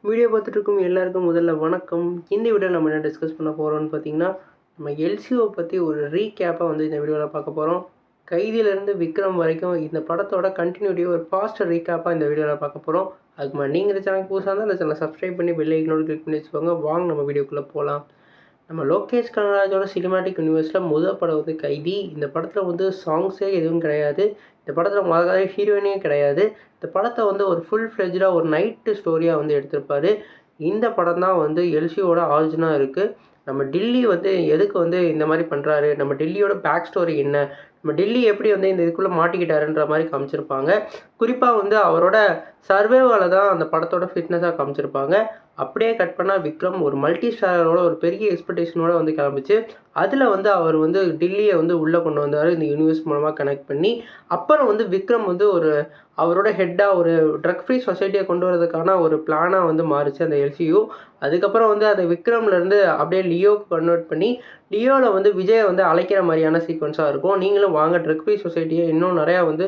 Video பார்த்துட்டு இருக்கும் எல்லாருக்கும் முதல்ல வணக்கம். இந்த வீடியோ நம்ம என்ன டிஸ்கஸ் பண்ண போகிறோம்னு பார்த்தீங்கன்னா, நம்ம எல்சிஓ பற்றி ஒரு ரீகேப்பை வந்து இந்த வீடியோவில் பார்க்க போகிறோம். கைதியிலேருந்து விக்ரம் வரைக்கும் இந்த படத்தோட கண்டினியூட்டி ஒரு ஃபாஸ்ட் ரீகேப்பாக இந்த வீடியோவில் பார்க்க போகிறோம். அதுக்கு முன்னாடி நீங்கள் இந்த சேனல் புதுசாக இருந்தால் இந்த சேனலை சப்ஸ்கிரைப் பண்ணி பெல் ஐக்கனோட கிளிக் பண்ணி வச்சுக்கோங்க. வாங்க நம்ம வீடியோக்குள்ளே போகலாம். நம்ம லோகேஷ் கனகராஜோட சினிமாட்டிக் யூனிவர்ஸில் முதல் படம் வந்து கைதி. இந்த படத்தில் வந்து சாங்ஸே எதுவும் கிடையாது. இந்த படத்தில் முதல்ல ஹீரோயினே கிடையாது. இந்த படத்தை வந்து ஒரு ஃபுல் ஃப்ளெஜ்டாக ஒரு நைட்டு ஸ்டோரியாக வந்து எடுத்திருப்பாரு. இந்த படம் தான் வந்து எல்சியோட ஆரிஜினாக இருக்குது. நம்ம டில்லி வந்து எதுக்கு வந்து இந்த மாதிரி பண்ணுறாரு, நம்ம டில்லியோட பேக் ஸ்டோரி என்ன, நம்ம டில்லி எப்படி வந்து இந்த இதுக்குள்ளே மாட்டிக்கிட்டாருன்ற மாதிரி காமிச்சிருப்பாங்க. குறிப்பாக வந்து அவரோட சர்வேவால் தான் அந்த படத்தோட ஃபிட்னஸாக காமிச்சிருப்பாங்க. அப்படியே கட் பண்ணால் விக்ரம் ஒரு மல்டி ஸ்டாரோட ஒரு பெரிய எக்ஸ்பெக்டேஷனோட வந்து கிளம்பிச்சு. அதில் வந்து அவர் வந்து டில்லியை வந்து உள்ளே கொண்டு வந்தார் இந்த யூனிவர்ஸ் மூலமாக கனெக்ட் பண்ணி. அப்புறம் வந்து விக்ரம் வந்து ஒரு அவரோட ஹெட்டாக ஒரு ட்ரக் ஃப்ரீ சொசைட்டியை கொண்டு வரதுக்கான ஒரு பிளானாக வந்து மாறிச்சு அந்த எல்சியூ. அதுக்கப்புறம் வந்து அந்த விக்ரம்லேருந்து அப்படியே லியோவுக்கு கன்வெர்ட் பண்ணி லியோவில் வந்து விஜயை வந்து அழைக்கிற மாதிரியான சீக்வன்ஸாக இருக்கும். நீங்களும் வாங்க ட்ரக் ஃப்ரீ சொசைட்டியை இன்னும் நிறையா வந்து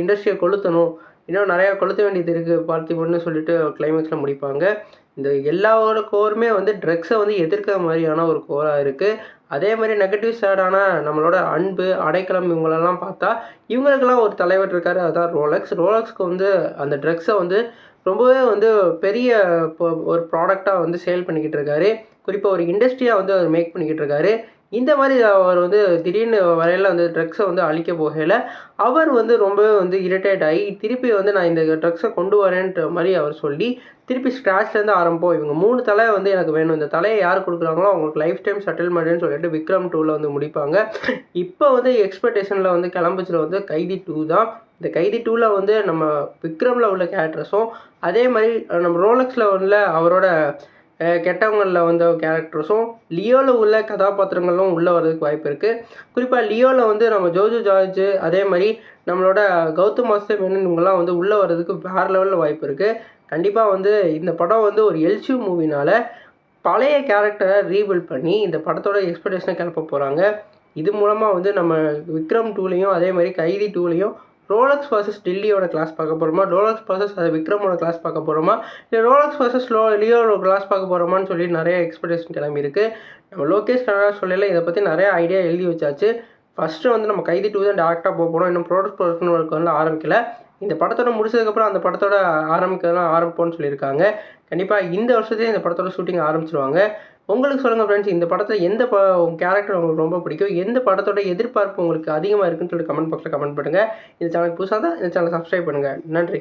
இண்டஸ்ட்ரியை கொளுத்தணும், இன்னும் நிறையா கொளுத்த வேண்டியது இருக்குது பார்த்திபன்னு சொல்லிட்டு கிளைமேக்ஸில் முடிப்பாங்க. இந்த எல்லாரோட கோருமே வந்து ட்ரக்ஸை வந்து எதிர்க்கிற மாதிரியான ஒரு கோராக இருக்குது. அதே மாதிரி நெகட்டிவ் சைடான நம்மளோட அன்பு, அடைக்கலம் இவங்களெல்லாம் பார்த்தா இவங்களுக்கெல்லாம் ஒரு தலைவர் இருக்கார். அதுதான் ரோலக்ஸ். ரோலக்ஸ்க்கு வந்து அந்த ட்ரக்ஸை வந்து ரொம்பவே வந்து பெரிய ஒரு ப்ராடக்டாக வந்து சேல் பண்ணிக்கிட்டு இருக்காரு. குறிப்பாக ஒரு இண்டஸ்ட்ரியாக வந்து அவர் மேக் பண்ணிக்கிட்டு இருக்காரு. இந்த மாதிரி அவர் வந்து திடீர்னு வரையில் வந்து ட்ரக்ஸை வந்து அழிக்க போகையில் அவர் வந்து ரொம்பவே வந்து இரிட்டேட் ஆகி திருப்பி வந்து நான் இந்த ட்ரக்ஸை கொண்டு வரேன்ற மாதிரி அவர் சொல்லி திருப்பி ஸ்க்ராட்ச்லேருந்து ஆரம்பிப்போம். இவங்க 3 தலை வந்து எனக்கு வேணும். இந்த தலையை யார் கொடுக்குறாங்களோ அவங்களுக்கு லைஃப் டைம் செட்டில்மெண்ட்னு சொல்லிட்டு விக்ரம் 2ல் வந்து முடிப்பாங்க. இப்போ வந்து எக்ஸ்பெக்டேஷனில் வந்து கிளம்பிச்சில் வந்து கைதி 2 தான். இந்த கைதி 2ல் வந்து நம்ம விக்ரமில் உள்ள கேரக்டர்ஸும் அதே மாதிரி நம்ம ரோலக்ஸில் உள்ள அவரோட கெட்டவங்களில் வந்த கேரக்டர்ஸும் லியோவில் உள்ள கதாபாத்திரங்களும் உள்ளே வர்றதுக்கு வாய்ப்பு இருக்குது. குறிப்பாக லியோவில் வந்து நம்ம ஜோஜோ ஜார்ஜ் அதே மாதிரி நம்மளோட கௌதம் வாசுதேவ் மேனன் இவங்கெல்லாம் வந்து உள்ளே வர்றதுக்கு வேறு லெவலில் வாய்ப்பு இருக்குது. கண்டிப்பாக வந்து இந்த படம் வந்து ஒரு எல்சியூ மூவினால் பழைய கேரக்டரை ரீபில்ட் பண்ணி இந்த படத்தோட எக்ஸ்பெக்டேஷனை கிளப்ப போகிறாங்க. இது மூலமாக வந்து நம்ம விக்ரம் 2லையும் அதே மாதிரி கைதி 2லையும் ரோலக்ஸ் வர்சஸ் டில்லியோட கிளாஸ் பார்க்க போகிறோமா, ரோலக்ஸ் வர்சஸ் அது விக்ரமோட கிளாஸ் பார்க்க போகிறோமா, இல்லை ரோலக்ஸ் வர்சஸ் லியோட கிளாஸ் பார்க்க போகிறோமான்னு சொல்லி நிறைய எக்ஸ்பெக்டேஷன் கிளம்பி இருக்குது. நம்ம லோகேஷ் கனகராஜ் சொல்லல இதை பற்றி நிறைய ஐடியா எழுதி வச்சாச்சு. ஃபஸ்ட்டு வந்து நம்ம கைதி 2 தான் டேரெக்டாக போகிறோம். இன்னும் ப்ரொடக்ஷன் ஒர்க் வந்து ஆரம்பிக்கல. இந்த படத்தோட முடிச்சதுக்கப்புறம் அந்த படத்தோட ஆரம்பிப்போம்னு சொல்லியிருக்காங்க. கண்டிப்பாக இந்த வருஷத்தையும் இந்த படத்தோட ஷூட்டிங் ஆரம்பிச்சிருவாங்க. உங்களுக்கு சொல்லுங்கள் ஃப்ரெண்ட்ஸ், இந்த படத்தில் எந்த கேரக்டர் உங்களுக்கு ரொம்ப பிடிக்கும், எந்த படத்தோட எதிர்பார்ப்பு உங்களுக்கு அதிகமாக இருக்குன்னு சொல்லிட்டு கமெண்ட் பாக்ஸில் கமெண்ட் பண்ணுங்கள். இந்த சேனலுக்கு புதுசாக தான் இந்த சேனலை சப்ஸ்கிரைப் பண்ணுங்கள். நன்றி.